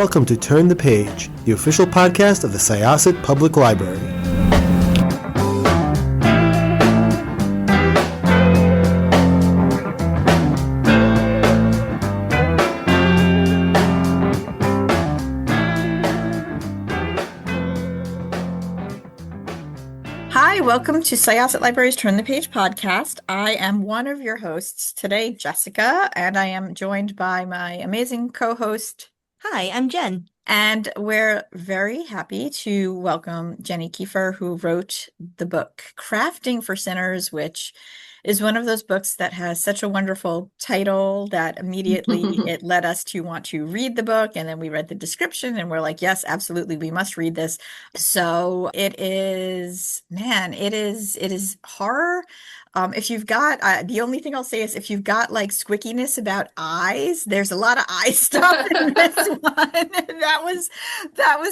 welcome to Turn the Page, the official podcast of the Syosset Public Library. Hi, welcome to Syosset Library's Turn the Page podcast. I am one of your hosts today, Jessica, and I am joined by my amazing co-host. Hi, I'm Jen. And we're very happy to welcome Jenny Kiefer, who wrote the book Crafting for Sinners, which is one of those books that has such a wonderful title that immediately it led us to want to read the book. And then we read the description and we're like, yes, absolutely, we must read this. So it is horror. If you've got, the only thing I'll say is if you've got like squickiness about eyes, there's a lot of eye stuff in this one. That was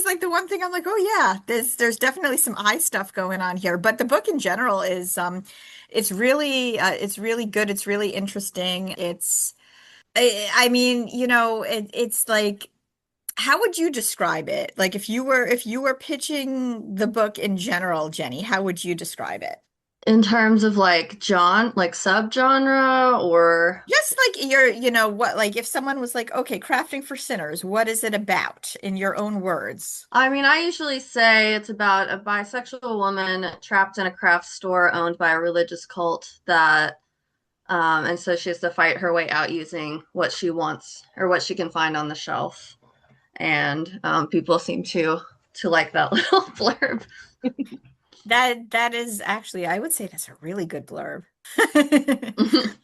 like the one thing I'm like, oh yeah, there's definitely some eye stuff going on here. But the book in general is, it's really good. It's really interesting. It's like, how would you describe it? Like if you were pitching the book in general, Jenny, how would you describe it? In terms of like subgenre or Just like like if someone was like, okay, Crafting for Sinners, what is it about in your own words? I mean, I usually say it's about a bisexual woman trapped in a craft store owned by a religious cult and so she has to fight her way out using what she wants or what she can find on the shelf. And people seem to like that little blurb. That is actually, I would say that's a really good blurb.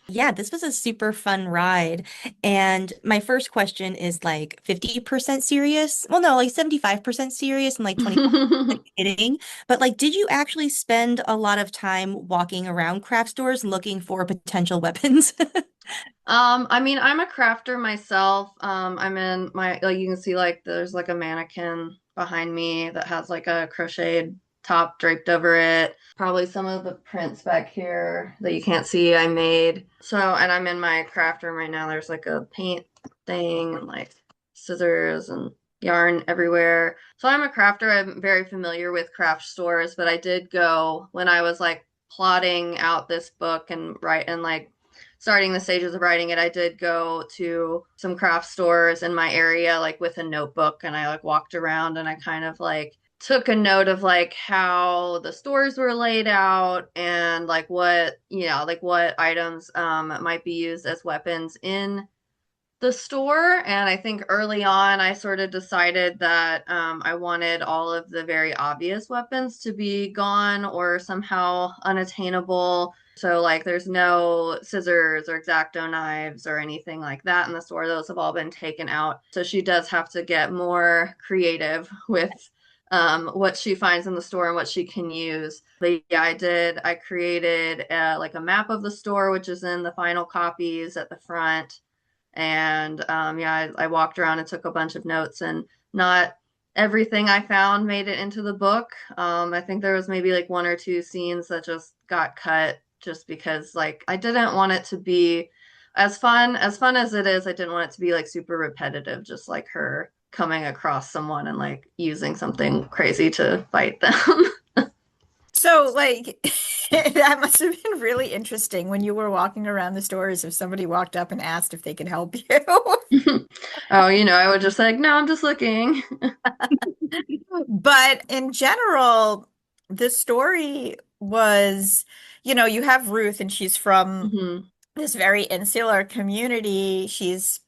Yeah, this was a super fun ride. And my first question is like 50% serious. Well, no, like 75% serious and like 20% kidding. But like, did you actually spend a lot of time walking around craft stores looking for potential weapons? I mean, I'm a crafter myself. I'm in my, like, you can see like there's like a mannequin behind me that has like a crocheted top draped over it. Probably some of the prints back here that you can't see I made. So, and I'm in my craft room right now. There's like a paint thing and like scissors and yarn everywhere. So I'm a crafter. I'm very familiar with craft stores, but I did go when I was like plotting out this book and like starting the stages of writing it, I did go to some craft stores in my area, like with a notebook, and I like walked around and I kind of like took a note of like how the stores were laid out and like what items might be used as weapons in the store. And I think early on I sort of decided that I wanted all of the very obvious weapons to be gone or somehow unattainable. So like there's no scissors or X-Acto knives or anything like that in the store. Those have all been taken out. So she does have to get more creative with what she finds in the store and what she can use. But yeah, I created like a map of the store, which is in the final copies at the front. And I walked around and took a bunch of notes, and not everything I found made it into the book. I think there was maybe like one or two scenes that just got cut just because like I didn't want it to be as fun as it is. I didn't want it to be like super repetitive, just like her coming across someone and like using something crazy to fight them. So like that must have been really interesting when you were walking around the stores if somebody walked up and asked if they could help you. Oh, I would just like, no, I'm just looking. But in general, the story was, you have Ruth and she's from this very insular community. She's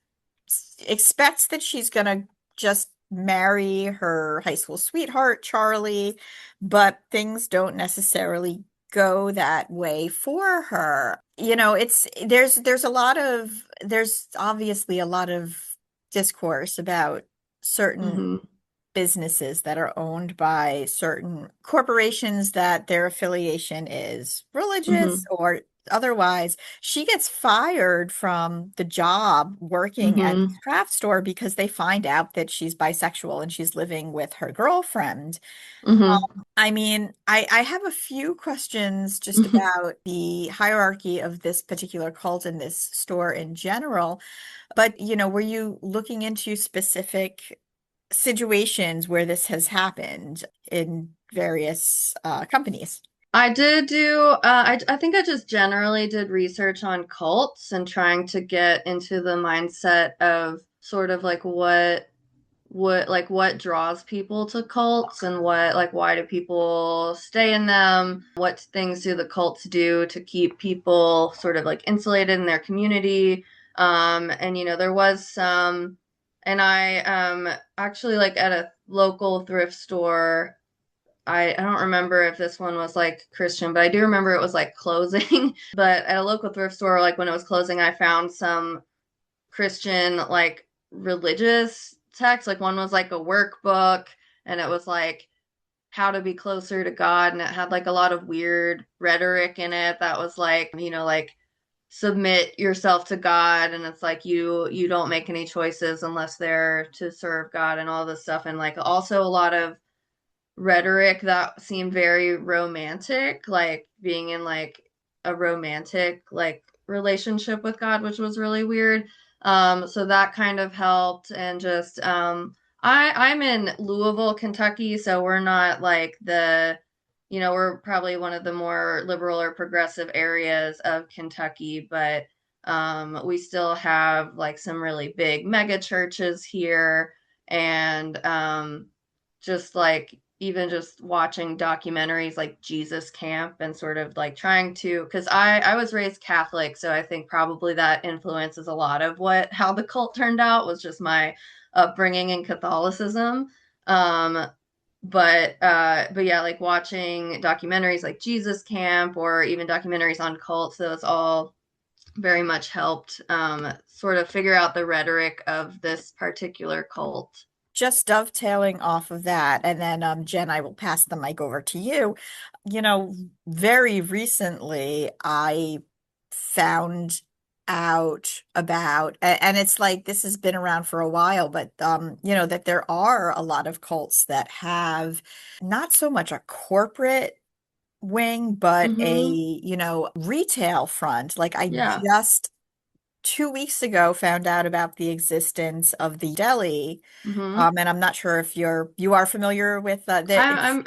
expects that she's gonna just marry her high school sweetheart, Charlie, but things don't necessarily go that way for her. There's obviously a lot of discourse about certain businesses that are owned by certain corporations that their affiliation is religious or otherwise. She gets fired from the job working at the craft store because they find out that she's bisexual and she's living with her girlfriend. I mean, I have a few questions just about the hierarchy of this particular cult and this store in general. But, were you looking into specific situations where this has happened in various companies. I did do, I think I just generally did research on cults and trying to get into the mindset of sort of like what draws people to cults and why do people stay in them? What things do the cults do to keep people sort of like insulated in their community? And there was some, and I actually like at a local thrift store. I don't remember if this one was like Christian, but I do remember it was like closing. But at a local thrift store, like when it was closing, I found some Christian like religious texts. Like one was like a workbook, and it was like how to be closer to God, and it had like a lot of weird rhetoric in it that was like, like submit yourself to God, and it's like you don't make any choices unless they're to serve God and all this stuff, and like also a lot of rhetoric that seemed very romantic, like being in like a romantic like relationship with God, which was really weird. So that kind of helped, and just I'm in Louisville, Kentucky, so we're not like we're probably one of the more liberal or progressive areas of Kentucky, but we still have like some really big mega churches here, and just like even just watching documentaries like Jesus Camp and sort of like trying to, because I was raised Catholic, so I think probably that influences a lot of how the cult turned out, was just my upbringing in Catholicism. Um, but yeah, like watching documentaries like Jesus Camp or even documentaries on cults, those all very much helped sort of figure out the rhetoric of this particular cult. Just dovetailing off of that, and then Jen, I will pass the mic over to you. Very recently I found out about, and it's like this has been around for a while, but that there are a lot of cults that have not so much a corporate wing, but a, Mm-hmm. retail front. Like I Yeah. just 2 weeks ago found out about the existence of the deli. Mm-hmm. And I'm not sure if you are familiar with it's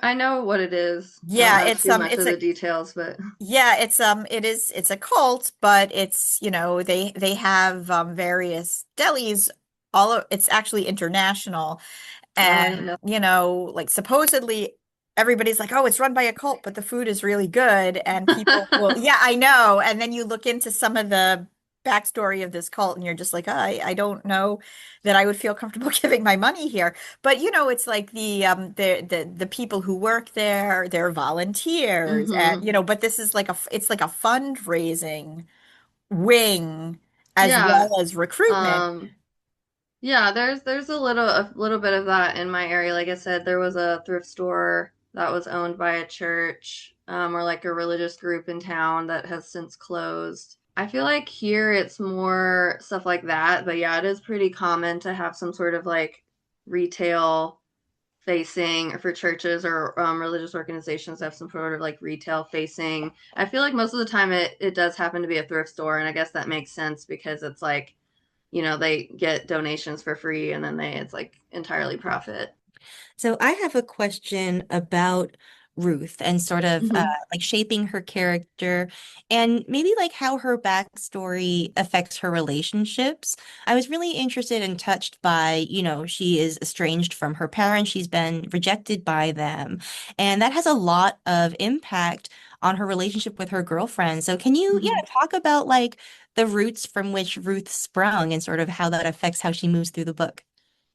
I know what it is. I don't yeah, know too much it's of a the details, but yeah, it's a cult, but it's, they have various delis it's actually international. I didn't And, know. like supposedly everybody's like, oh, it's run by a cult, but the food is really good. And people will, yeah, I know. And then you look into some of the backstory of this cult and you're just like, oh, I don't know that I would feel comfortable giving my money here. But it's like the people who work there, they're volunteers, and Mm-hmm. but this is like it's like a fundraising wing as Yeah. well as recruitment. Um, yeah, there's a little bit of that in my area. Like I said, there was a thrift store that was owned by a church, or like a religious group in town that has since closed. I feel like here it's more stuff like that, but yeah, it is pretty common to have some sort of like retail facing for churches or religious organizations to have some sort of like retail facing. I feel like most of the time it does happen to be a thrift store, and I guess that makes sense because it's like, they get donations for free, and then it's like entirely profit. So I have a question about Ruth and sort of Hmm. like shaping her character and maybe like how her backstory affects her relationships. I was really interested and touched by, she is estranged from her parents. She's been rejected by them. And that has a lot of impact on her relationship with her girlfriend. So can you, Hmm. talk about like the roots from which Ruth sprung and sort of how that affects how she moves through the book?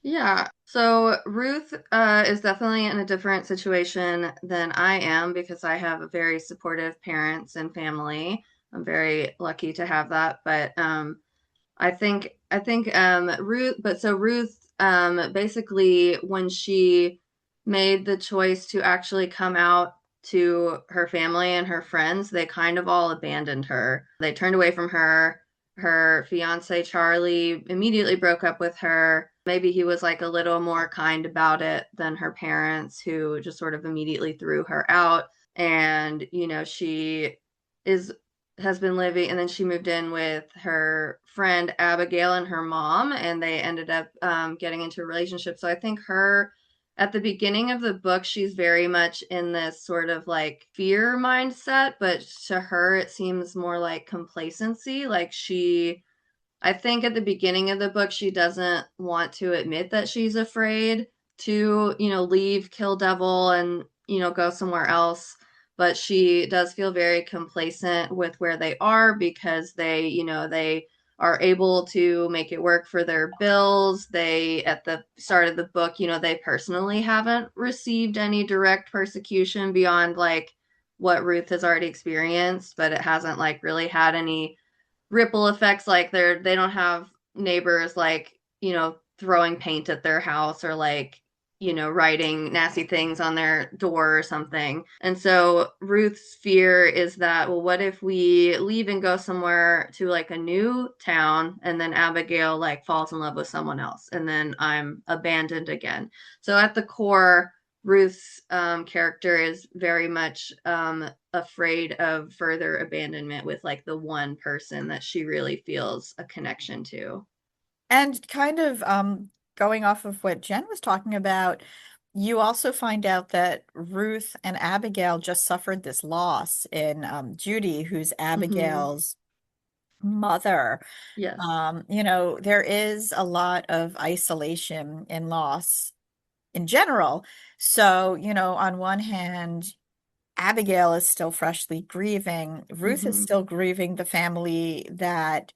Yeah. So Ruth is definitely in a different situation than I am because I have very supportive parents and family. I'm very lucky to have that. But I think Ruth, but so Ruth basically when she made the choice to actually come out to her family and her friends, they kind of all abandoned her. They turned away from her. Her fiance Charlie immediately broke up with her. Maybe he was like a little more kind about it than her parents, who just sort of immediately threw her out. And, she is has been living, and then she moved in with her friend Abigail and her mom, and they ended up getting into a relationship. So I think her, at the beginning of the book, she's very much in this sort of like fear mindset, but to her, it seems more like complacency. Like I think at the beginning of the book, she doesn't want to admit that she's afraid to, leave Kill Devil and, go somewhere else. But she does feel very complacent with where they are because they are able to make it work for their bills. They, at the start of the book, they personally haven't received any direct persecution beyond like what Ruth has already experienced, but it hasn't like really had any ripple effects, like they don't have neighbors like throwing paint at their house or like writing nasty things on their door or something. And so Ruth's fear is that, well, what if we leave and go somewhere to like a new town, and then Abigail like falls in love with someone else, and then I'm abandoned again. So at the core, Ruth's character is very much afraid of further abandonment with like the one person that she really feels a connection to. And kind of going off of what Jen was talking about, you also find out that Ruth and Abigail just suffered this loss in Judy, who's Mm-hmm. Abigail's mother. Yes. There is a lot of isolation and loss in general. So, on one hand, Abigail is still freshly grieving. Ruth is Mm-hmm. still grieving the family that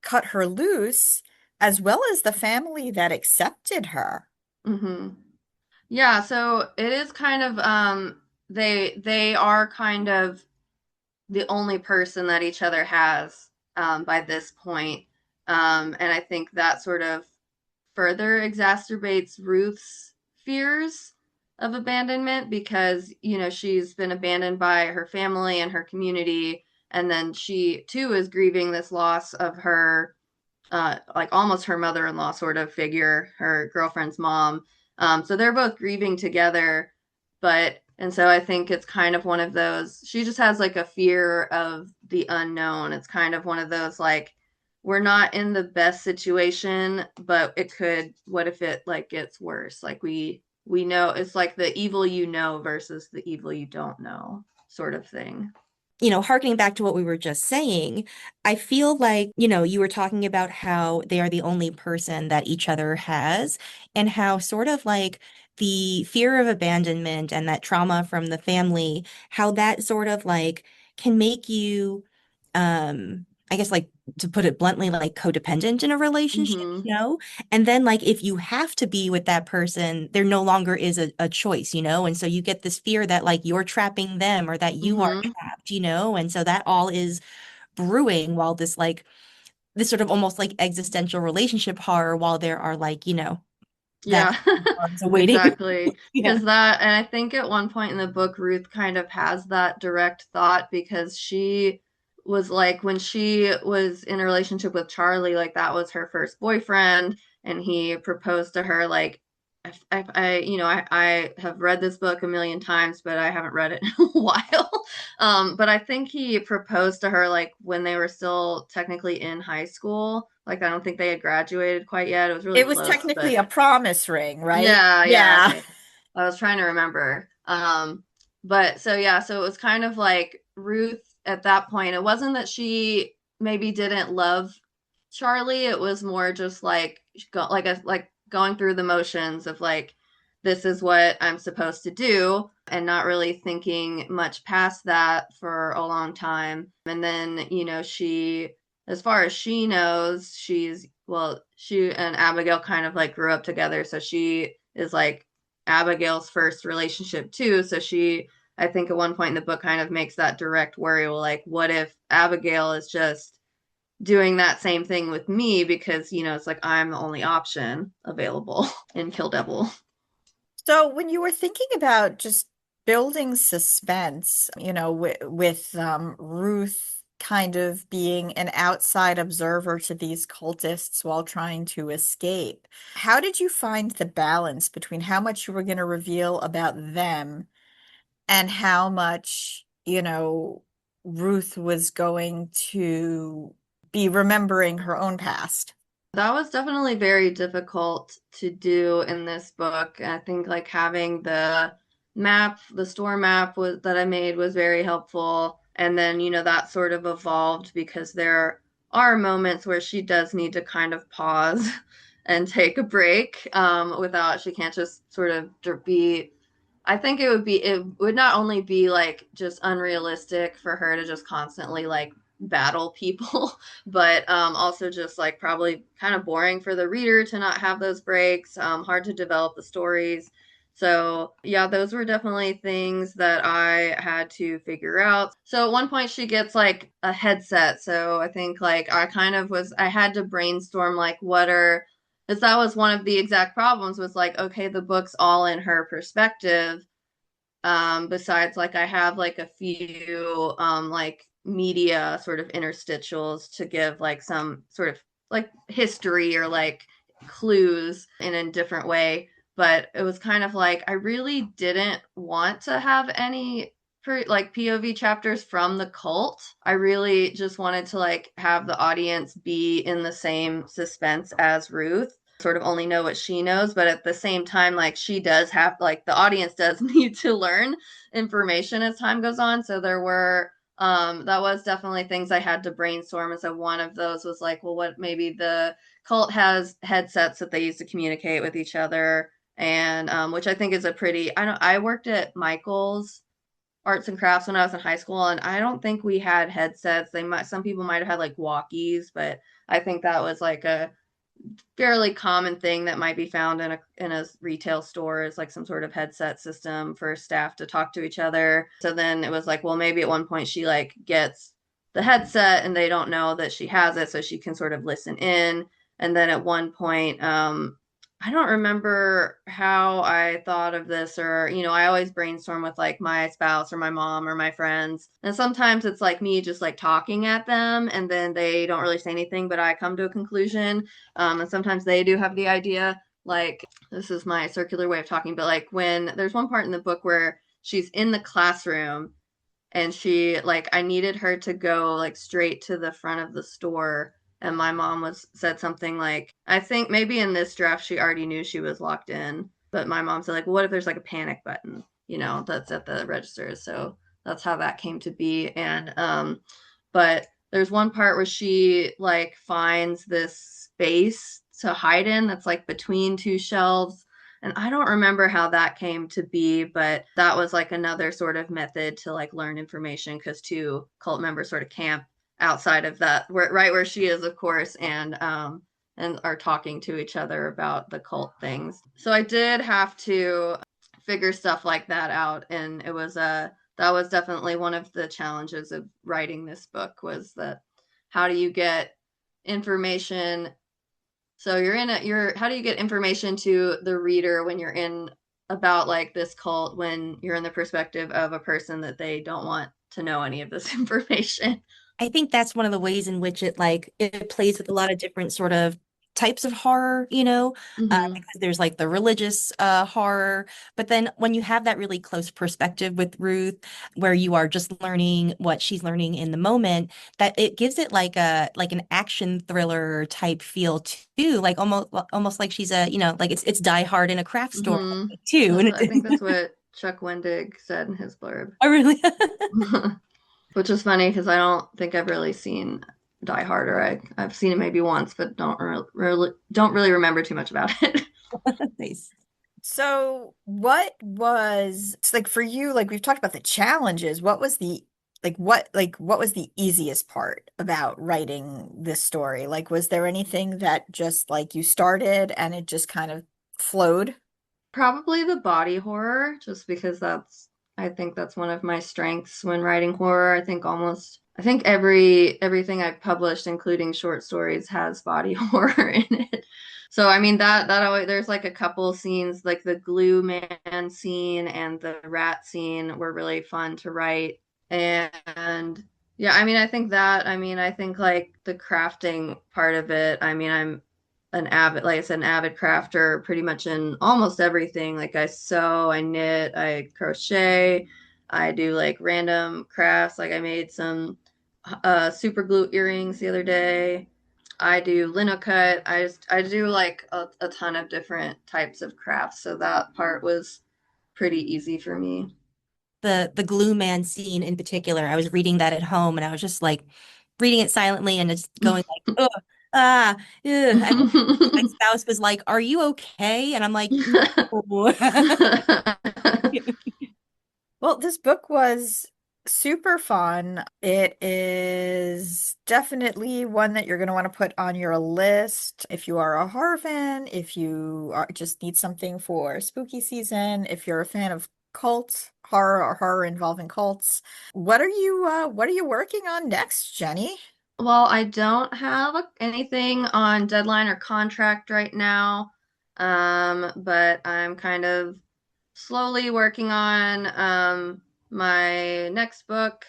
cut her loose, as well as the family that accepted her. Mm-hmm. Yeah, so it is kind of they are kind of the only person that each other has by this point. And I think that sort of further exacerbates Ruth's fears of abandonment because, she's been abandoned by her family and her community. And then she too is grieving this loss of her, like almost her mother in law sort of figure, her girlfriend's mom. So they're both grieving together. And so I think it's kind of one of those, she just has like a fear of the unknown. It's kind of one of those like, we're not in the best situation, but what if it like gets worse? Like we know it's like the evil versus the evil you don't know sort of thing. Harkening back to what we were just saying, I feel like, you were talking about how they are the only person that each other has, and how sort of like the fear of abandonment and that trauma from the family, how that sort of like can make you, I guess like to put it bluntly, like codependent in a relationship, Mm-hmm. And then like if you have to be with that person, there no longer is a choice, And so you get this fear that like you're trapping them or that you are Mm-hmm. trapped, And so that all is brewing while this sort of almost like existential relationship horror while there are like, that Yeah, arms awaiting. exactly. Yeah. Because that, and I think at one point in the book, Ruth kind of has that direct thought because she was like, when she was in a relationship with Charlie, like that was her first boyfriend, and he proposed to her. Like, I have read this book a million times, but I haven't read it in a while. But I think he proposed to her like when they were still technically in high school. Like, I don't think they had graduated quite yet. It was really It was close, technically but a promise ring, right? yeah, yeah, Yeah. okay. I was trying to remember. But so yeah, so it was kind of like Ruth at that point. It wasn't that she maybe didn't love Charlie. It was more just like like going through the motions of like this is what I'm supposed to do and not really thinking much past that for a long time. And then, she, as far as she knows, she and Abigail kind of like grew up together. So she is like Abigail's first relationship too. So I think at one point in the book kind of makes that direct worry. Well, like, what if Abigail is just doing that same thing with me because, it's like I'm the only option available in Kill Devil. So when you were thinking about just building suspense, with Ruth kind of being an outside observer to these cultists while trying to escape, how did you find the balance between how much you were going to reveal about them and how much, Ruth was going to be remembering her own past. That was definitely very difficult to do in this book. I think like having the map, the store map was that I made was very helpful. And then, that sort of evolved because there are moments where she does need to kind of pause and take a break, without, she can't just sort of be, I think it would not only be like just unrealistic for her to just constantly like battle people, but also just like probably kind of boring for the reader to not have those breaks, hard to develop the stories. So, yeah, those were definitely things that I had to figure out. So, at one point, she gets like a headset. So, I think like I had to brainstorm like because that was one of the exact problems was like, okay, the book's all in her perspective. Besides, like, I have like a few like media sort of interstitials to give like some sort of like history or like clues in a different way. But it was kind of like I really didn't want to have any like POV chapters from the cult. I really just wanted to like have the audience be in the same suspense as Ruth, sort of only know what she knows, but at the same time, like she does have like the audience does need to learn information as time goes on. So there were that was definitely things I had to brainstorm. And so one of those was like, well, what maybe the cult has headsets that they use to communicate with each other, and which I think is a pretty. I worked at Michael's arts and crafts when I was in high school, and I don't think we had headsets. Some people might have had like walkies, but I think that was like a fairly common thing that might be found in a retail store is like some sort of headset system for staff to talk to each other. So then it was like, well, maybe at one point she like gets the headset and they don't know that she has it, so she can sort of listen in. And then at one point, I don't remember how I thought of this, or, I always brainstorm with like my spouse or my mom or my friends. And sometimes it's like me just like talking at them and then they don't really say anything, but I come to a conclusion. And sometimes they do have the idea. Like, this is my circular way of talking, but like when there's one part in the book where she's in the classroom and I needed her to go like straight to the front of the store, and my mom said something like, I think maybe in this draft she already knew she was locked in, but my mom said like, well, what if there's like a panic button, that's at the registers. So that's how that came to be. And but there's one part where she like finds this space to hide in that's like between two shelves, and I don't remember how that came to be, but that was like another sort of method to like learn information, because two cult members sort of camp outside of that, right where she is, of course, and are talking to each other about the cult things. So I did have to figure stuff like that out, and that was definitely one of the challenges of writing this book, was that how do you get information? So how do you get information to the reader when you're in about like this cult, when you're in the perspective of a person that they don't want to know any of this information? I think that's one of the ways in which it plays with a lot of different sort of types of horror, Mm-hmm. because there's like the religious horror, but then when you have that really close perspective with Ruth, where you are just learning what she's learning in the moment, that it gives it like an action thriller type feel too, like almost like she's like it's Die Hard in a craft store Mm-hmm. too. I think that's what Chuck Wendig said in his blurb. I really Which is funny because I don't think I've really seen Die Hard, or I've seen it maybe once, but don't really remember too much about it. nice. So what was it's like for you, like we've talked about the challenges, what was the what was the easiest part about writing this story? Like was there anything that just like you started and it just kind of flowed? Probably the body horror, just because I think that's one of my strengths when writing horror. I think everything I've published, including short stories, has body horror in it. So I mean that always, there's like a couple scenes, like the glue man scene and the rat scene were really fun to write. And yeah, I mean I think like the crafting part of it, I mean I'm like I said, an avid crafter pretty much in almost everything. Like I sew, I knit, I crochet. I do like random crafts. Like I made some super glue earrings the other day. I do linocut. I do like a ton of different types of crafts. So that part was pretty easy for me. The glue man scene in particular, I was reading that at home and I was just like reading it silently and just going like, oh, ah, ugh. And my spouse was like, "Are you okay?" And I'm like, "No." Well, this book was super fun. It is definitely one that you're going to want to put on your list if you are a horror fan, if you just need something for spooky season, if you're a fan of cult horror or horror involving cults. What are you working on next, Jenny? Well, I don't have anything on deadline or contract right now, but I'm kind of slowly working on my next book.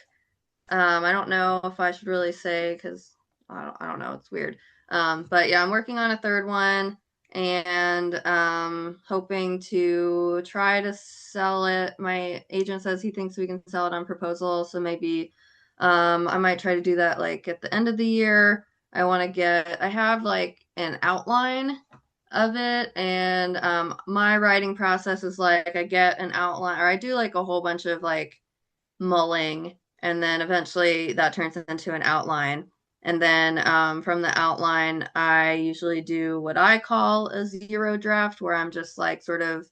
I don't know if I should really say because I don't know, it's weird. But yeah, I'm working on a third one and hoping to try to sell it. My agent says he thinks we can sell it on proposal, so maybe I might try to do that like at the end of the year. I have like an outline of it, and my writing process is like I get an outline, or I do like a whole bunch of like mulling, and then eventually that turns into an outline. And then from the outline, I usually do what I call a zero draft, where I'm just like sort of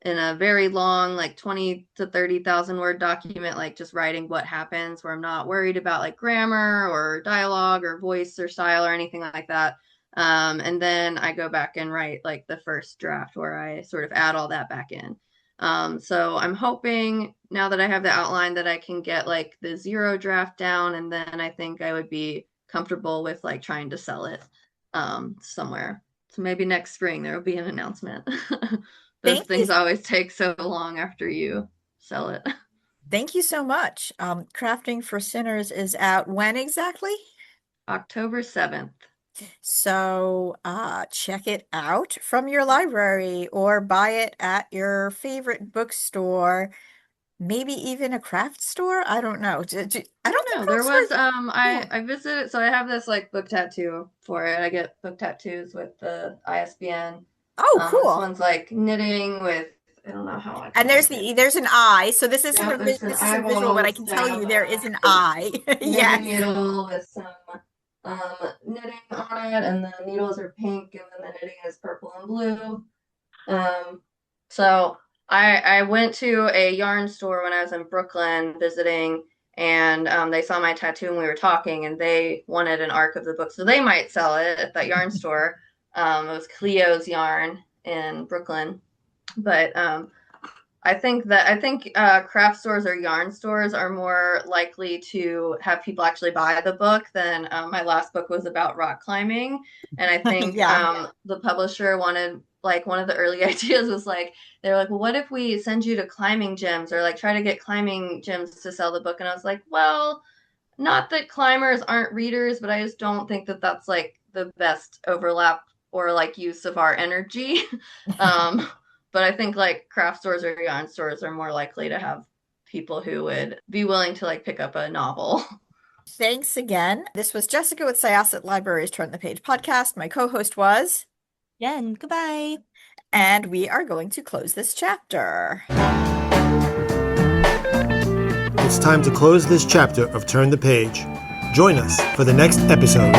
in a very long, like 20 to 30,000 word document, like just writing what happens, where I'm not worried about like grammar or dialogue or voice or style or anything like that. And then I go back and write like the first draft where I sort of add all that back in. So I'm hoping now that I have the outline that I can get like the zero draft down, and then I think I would be comfortable with like trying to sell it somewhere. So maybe next spring there will be an announcement. Those Thank you. things always take so long after you sell it. Thank you so much. Crafting for Sinners is out when exactly? October 7th. So check it out from your library or buy it at your favorite bookstore, maybe even a craft store. I don't know. I don't think No, there craft was stores. I visited, so I have this like book tattoo for it. I get book tattoos with the ISBN. Oh, This cool. one's like knitting with, I don't know how I And can make it. there's an eye. So this isn't Yep, there's an this isn't visual, but eyeball I can tell you stab there is an eye. knitting Yes. needle with some knitting on it, and the needles are pink, and then the knitting is purple and blue. So I went to a yarn store when I was in Brooklyn visiting, and they saw my tattoo and we were talking, and they wanted an arc of the book, so they might sell it at that yarn store. It was Cleo's Yarn in Brooklyn, but I think craft stores or yarn stores are more likely to have people actually buy the book than my last book was about rock climbing. And I think Yeah. the publisher wanted, like, one of the early ideas was like, they're like, well, what if we send you to climbing gyms or like try to get climbing gyms to sell the book? And I was like, well, not that climbers aren't readers, but I just don't think that that's like the best overlap or like use of our energy. But I think like craft stores or yarn stores are more likely to have people who would be willing to like pick up a novel. Thanks again. This was Jessica with Syosset Libraries Turn the Page podcast. My co-host was, Jen, goodbye. and we are going to close this chapter. It's time to close this chapter of Turn the Page. Join us for the next episode.